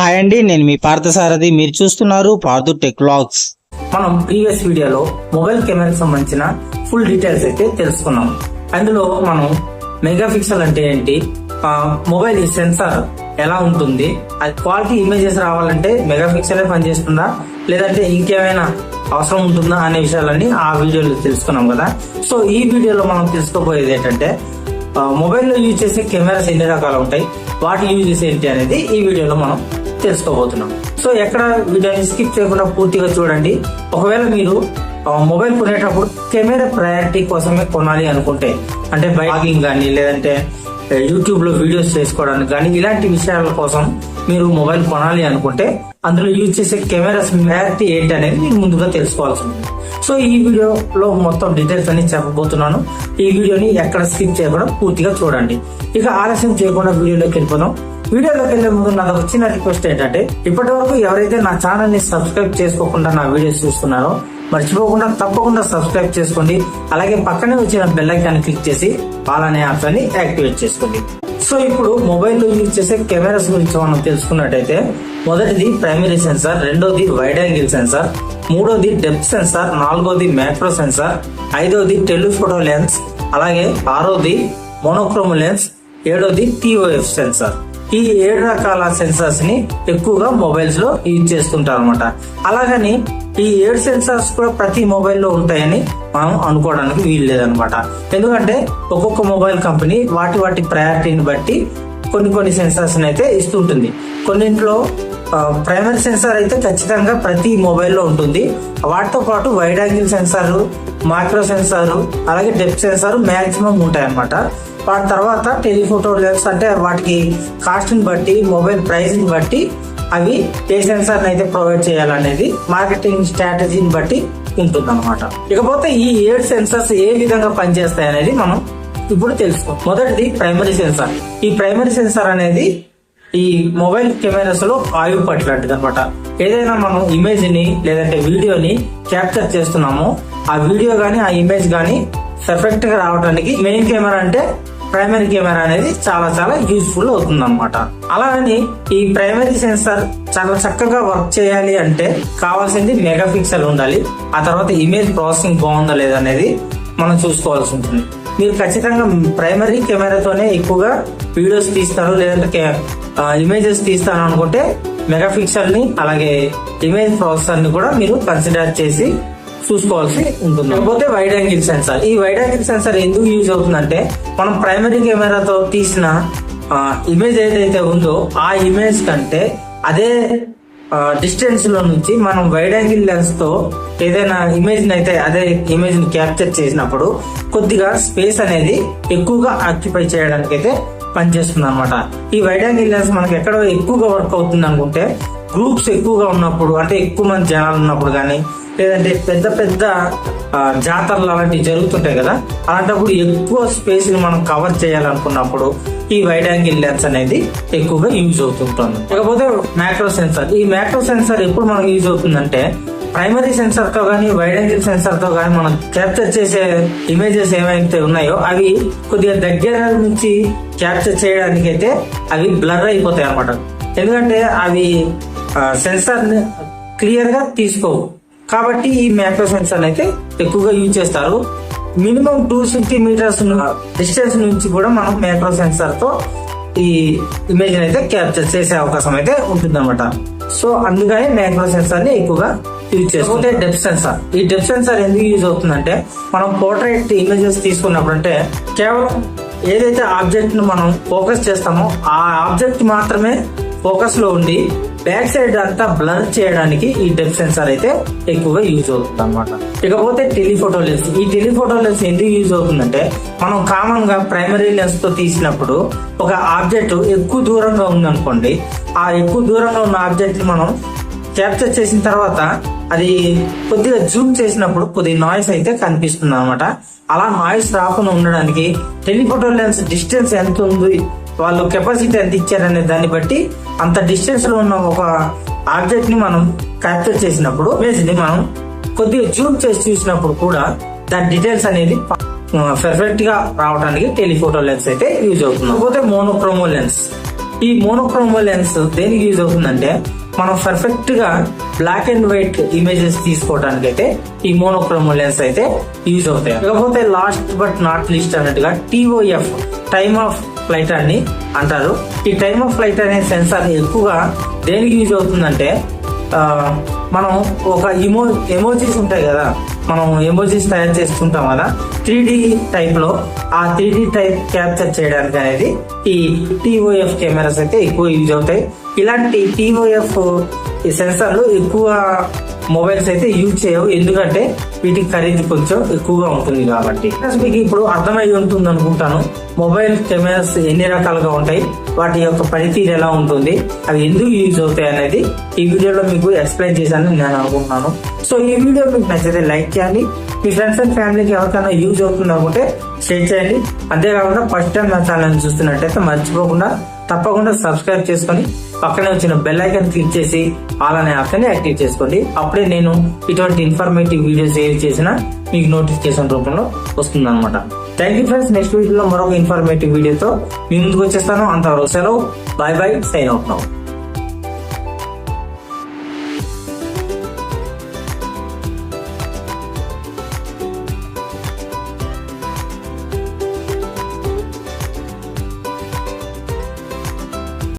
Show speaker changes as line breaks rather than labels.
Hi అండి, నేను మీ పార్థసారథి. మీరు చూస్తున్నారు పార్థు టెక్ వ్లాగ్స్.
మనం ప్రీవియస్ వీడియోలో మొబైల్ కెమెరాకి సంబంధించిన ఫుల్ డీటెయిల్స్ అయితే తెలుసుకున్నాం. అందులో మనం మెగా పిక్సెల్ అంటే ఏంటి, మొబైల్ సెన్సార్ ఎలా ఉంటుంది, అది క్వాలిటీ ఇమేజెస్ రావాలంటే మెగా పిక్సెలే పనిచేస్తుందా లేదంటే ఇంకేమైనా అవసరం ఉంటుందా అనే విషయాలన్నీ ఆ వీడియోలో తెలుసుకున్నాం కదా. సో ఈ వీడియోలో మనం తెలుసుకోబోయేది ఏంటంటే మొబైల్లో యూజ్ చేసే కెమెరాస్ ఎన్ని రకాలు ఉంటాయి, వాటి యూజెస్ ఏంటి అనేది ఈ వీడియోలో మనం తెలుసుకోబోతున్నాం. సో ఎక్కడ వీడియోని స్కిప్ చేయకుండా పూర్తిగా చూడండి. ఒకవేళ మీరు మొబైల్ కొనేటప్పుడు కెమెరా ప్రయారిటీ కోసమే కొనాలి అనుకుంటే, అంటే బ్లాగింగ్ కానీ లేదంటే యూట్యూబ్ లో వీడియోస్ చేసుకోవడానికి కానీ ఇలాంటి విషయాల కోసం మీరు మొబైల్ కొనాలి అనుకుంటే అందులో యూజ్ చేసే కెమెరాస్ ప్రయారిటీ ఏంటి అనేది మీరు ముందుగా తెలుసుకోవాల్సి ఉంటుంది. సో ఈ వీడియోలో మొత్తం డీటెయిల్స్ అన్ని చెప్పబోతున్నాను. ఈ వీడియోని ఎక్కడ స్కిప్ చేయకుండా పూర్తిగా చూడండి. ఇక ఆలస్యం చేయకుండా వీడియోలోకి వెళ్ళిపోదాం. వీడియోలోకి వెళ్లే ముందు నాకు వచ్చిన రిక్వెస్ట్ ఏంటంటే, ఇప్పటి వరకు ఎవరైతే నా ఛానల్ ని సబ్స్క్రైబ్ చేసుకోకుండా నా వీడియోస్ చూస్తున్నారో మర్చిపోకుండా తప్పకుండా సబ్స్క్రైబ్ చేసుకోండి. అలాగే పక్కనే వచ్చిన బెల్ ఐకాన్ క్లిక్ చేసి ఆల్ అనే ఆప్షన్ ని యాక్టివేట్ చేసుకోండి. సో ఇప్పుడు మొబైల్ లో యూజ్ చేసే కెమెరాస్ గురించి మనం తెలుసుకున్నట్టయితే, మొదటిది ప్రైమరీ సెన్సార్, రెండోది వైడ్ యాంగిల్ సెన్సార్, మూడోది డెప్త్ సెన్సార్, నాలుగోది మ్యాక్రో సెన్సార్, ఐదోది టెలిఫోటో లెన్స్, అలాగే ఆరోది మోనోక్రోమ్ లెన్స్, ఏడోది టీఓఎఫ్ సెన్సార్. ఈ 7 రకాల సెన్సార్స్ ని ఎక్కువగా మొబైల్స్ లో యూజ్ చేస్తుంటారు అనమాట. అలాగని ఈ 7 సెన్సార్స్ కూడా ప్రతి మొబైల్లో ఉంటాయని మనం అనుకోవడానికి వీలు లేదనమాట. ఎందుకంటే ఒక్కొక్క మొబైల్ కంపెనీ వాటి ప్రయారిటీని బట్టి కొన్ని సెన్సార్స్ అయితే ఇస్తుంటుంది. కొన్నింట్లో ప్రైమరీ సెన్సార్ అయితే ఖచ్చితంగా ప్రతి మొబైల్లో ఉంటుంది. వాటితో పాటు wide angle censor, micro sensor, అలాగే డెప్త్ సెన్సార్ మాక్సిమం ఉంటాయన్నమాట. వాటి తర్వాత టెలిఫోటో లెన్స్, అంటే వాటికి కాస్ట్ ని బట్టి మొబైల్ ప్రైస్ ని బట్టి అవి ఏ సెన్సార్ అయితే ప్రొవైడ్ చేయాలనేది మార్కెటింగ్ స్ట్రాటజీని బట్టి ఉంటుంది అనమాట. ఇకపోతే ఈ 7 సెన్సార్స్ ఏ విధంగా పనిచేస్తాయి అనేది మనం ఇప్పుడు తెలుసుకో. మొదటిది ప్రైమరీ సెన్సార్. ఈ ప్రైమరీ సెన్సార్ అనేది ఈ మొబైల్ కెమెరాస్ లో ఆయువు పట్లాంటిది అనమాట. ఏదైనా మనం ఇమేజ్ ని లేదంటే వీడియోని క్యాప్చర్ చేస్తున్నామో ఆ వీడియో గానీ ఆ ఇమేజ్ గానీ పర్ఫెక్ట్ గా రావడానికి మెయిన్ కెమెరా అంటే ప్రైమరీ కెమెరా అనేది చాలా యూజ్ఫుల్ అవుతుంది అనమాట. అలాగని ఈ ప్రైమరీ సెన్సార్ చాలా చక్కగా వర్క్ చేయాలి అంటే కావాల్సింది మెగా పిక్సెల్ ఉండాలి. ఆ తర్వాత ఇమేజ్ ప్రాసెసింగ్ బాగుందా లేదా అనేది మనం చూసుకోవాల్సి ఉంటుంది. మీరు ఖచ్చితంగా ప్రైమరీ కెమెరాతోనే ఎక్కువగా వీడియోస్ తీస్తారు లేదంటే ఇమేజెస్ తీస్తాను అనుకుంటే మెగా పిక్సెల్ ని అలాగే ఇమేజ్ ప్రాసెసర్ ని కూడా మీరు కన్సిడర్ చేసి చూసుకోవాల్సి ఉంటుంది. కాకపోతే వైడ్ యాంగిల్ సెన్సార్. ఈ వైడ్ యాంగిల్ సెన్సార్ ఎందుకు యూజ్ అవుతుందంటే, మనం ప్రైమరీ కెమెరాతో తీసిన ఇమేజ్ ఏదైతే ఉందో ఆ ఇమేజ్ కంటే అదే డిస్టెన్స్ లో నుంచి మనం వైడ్ యాంగిల్ లెన్స్ తో ఏదైనా ఇమేజ్ అయితే అదే ఇమేజ్ ని క్యాప్చర్ చేసినప్పుడు కొద్దిగా స్పేస్ అనేది ఎక్కువగా ఆక్యుపై చేయడానికి అయితే పనిచేస్తుంది అనమాట. ఈ వైడ్ యాంగిల్ లెన్స్ మనకి ఎక్కడ ఎక్కువగా వర్క్ అవుతుంది అనుకుంటే, గ్రూప్స్ ఎక్కువగా ఉన్నప్పుడు, అంటే ఎక్కువ మంది జనాలు ఉన్నప్పుడు కానీ లేదంటే పెద్ద జాతరలు అలాంటివి జరుగుతుంటాయి కదా, అలాంటప్పుడు ఎక్కువ స్పేస్ ని మనం కవర్ చేయాలనుకున్నప్పుడు ఈ వైడ్ యాంగిల్ లెన్స్ అనేది ఎక్కువగా యూజ్ అవుతుంటుంది. ఇకపోతే మ్యాక్రో సెన్సార్. ఈ మ్యాక్రో సెన్సార్ ఎప్పుడు మనకు యూజ్ అవుతుందంటే, ప్రైమరీ సెన్సార్ తో కానీ వైడ్ యాంగిల్ సెన్సార్ తో కానీ మనం క్యాప్చర్ చేసే ఇమేజెస్ ఏమైతే ఉన్నాయో అవి కొద్దిగా దగ్గర నుంచి క్యాప్చర్ చేయడానికి అయితే అవి బ్లర్ అయిపోతాయి అనమాట. ఎందుకంటే అవి సెన్సార్ క్లియర్ గా తీసుకోవు. కాబట్టి ఈ మ్యాక్రో సెన్సార్ అయితే ఎక్కువగా యూజ్ చేస్తారు. మినిమం 250 మీటర్స్ డిస్టెన్స్ నుంచి కూడా మనం మ్యాక్రో సెన్సార్ తో ఈ ఇమేజ్ అయితే క్యాప్చర్ చేసే అవకాశం అయితే ఉంటుంది అనమాట. సో అందుకని మ్యాక్రో సెన్సార్ ని ఎక్కువగా యూజ్ చేసుకుంటే డెప్త్ సెన్సార్. ఈ డెప్త్ సెన్సార్ ఎందుకు యూజ్ అవుతుందంటే, మనం పోర్ట్రైట్ ఇమేజెస్ తీసుకున్నప్పుడు అంటే కేవలం ఏదైతే ఆబ్జెక్ట్ ను మనం ఫోకస్ చేస్తామో ఆ ఆబ్జెక్ట్ మాత్రమే ఫోకస్ లో ఉండి బ్యాక్ సైడ్ అంతా బ్లర్ చేయడానికి ఈ డెప్త్ సెన్సార్ అయితే ఎక్కువగా యూజ్ అవుతుంది అనమాట. ఇకపోతే టెలిఫోటో లెన్స్. ఈ టెలిఫోటో లెన్స్ ఎందుకు యూజ్ అవుతుందంటే, మనం కామన్ గా ప్రైమరీ లెన్స్ తో తీసినప్పుడు ఒక ఆబ్జెక్ట్ ఎక్కువ దూరంగా ఉందనుకోండి, ఆ ఎక్కువ దూరంగా ఉన్న ఆబ్జెక్ట్ ని మనం క్యాప్చర్ చేసిన తర్వాత అది కొద్దిగా జూమ్ చేసినప్పుడు కొద్దిగా నాయిస్ అయితే కనిపిస్తుంది అనమాట. అలా నాయిస్ రాకుండా ఉండడానికి టెలిఫోటో లెన్స్ డిస్టెన్స్ ఎంత ఉంది, వాళ్ళు కెపాసిటీ ఎంత ఇచ్చారనే దాన్ని బట్టి అంత డిస్టెన్స్ లో ఉన్న ఒక ఆబ్జెక్ట్ ని మనం క్యాప్చర్ చేసినప్పుడు ఇమేజ్ ని మనం కొద్దిగా జూమ్ చేసి చూసినప్పుడు కూడా దాని డీటెయిల్స్ అనేది పర్ఫెక్ట్ గా రావడానికి టెలిఫోటో లెన్స్ అయితే యూజ్ అవుతుంది. కాకపోతే మోనోక్రోమో లెన్స్. ఈ మోనోక్రోమ్ లెన్స్ దేనికి యూజ్ అవుతుందంటే మనం పర్ఫెక్ట్ గా బ్లాక్ అండ్ వైట్ ఇమేజెస్ తీసుకోవడానికి అయితే ఈ మోనోక్రోమ్ లెన్స్ అయితే యూజ్ అవుతాయి. కాకపోతే లాస్ట్ బట్ నాట్ లీస్ట్ అన్నట్టుగా TOF టైమ్ ఆఫ్ ఫ్లైట్ అని అంటారు. ఈ టైమ్ ఆఫ్ ఫ్లైట్ అనే సెన్సార్ ఎక్కువగా దేనికి యూజ్ అవుతుందంటే మనం ఒక ఎమోజీస్ ఉంటాయి కదా, మనం ఎమోజీస్ తయారు చేస్తుంటాం కదా 3D టైప్ లో, ఆ 3D టైప్ క్యాప్చర్ చేయడానికి అనేది ఈ TOF కెమెరాస్ అయితే ఎక్కువ యూజ్ అవుతాయి. ఇలాంటి TOF సెన్సార్లు ఎక్కువ మొబైల్స్ అయితే యూజ్ చేయవు, ఎందుకంటే వీటికి ఖరీదు కొంచెం ఎక్కువగా ఉంటుంది కాబట్టి. మీకు ఇప్పుడు అర్థమై ఉంటుంది అనుకుంటాను మొబైల్ కెమెరాస్ ఎన్ని రకాలుగా ఉంటాయి, వాటి యొక్క పనితీరు ఎలా ఉంటుంది, అవి ఎందుకు యూజ్ అవుతాయి అనేది ఈ వీడియోలో మీకు ఎక్స్ప్లెయిన్ చేశానని నేను అనుకుంటున్నాను. సో ఈ వీడియో మీకు నచ్చితే లైక్ చేయండి, మీ ఫ్రెండ్స్ అండ్ ఫ్యామిలీకి ఎవరికైనా యూజ్ అవుతుంది అనుకుంటే షేర్ చేయండి. అంతేకాకుండా ఫస్ట్ టైం నా ఛానల్ చూస్తున్నట్టయితే మర్చిపోకుండా తప్పకుండా సబ్స్క్రైబ్ చేసుకొని పక్కనే వచ్చిన బెల్ ఐకాన్ క్లిక్ చేసి ఆల్ అనే ఆప్షన్ యాక్టివ్ చేసుకోండి. అప్పుడే నేను ఇటువంటి ఇన్ఫర్మేటివ్ వీడియోస్ ఏవి చేసినా మీకు నోటిఫికేషన్ రూపంలో వస్తుంది అనమాట. Thank you friends. నెక్స్ట్ వీడియోలో మరొక ఇన్ఫర్మేటివ్ వీడియోతో మీ ముందుకు వచ్చేస్తాను. అంతవరకు సెలవు, bye bye, sign out now.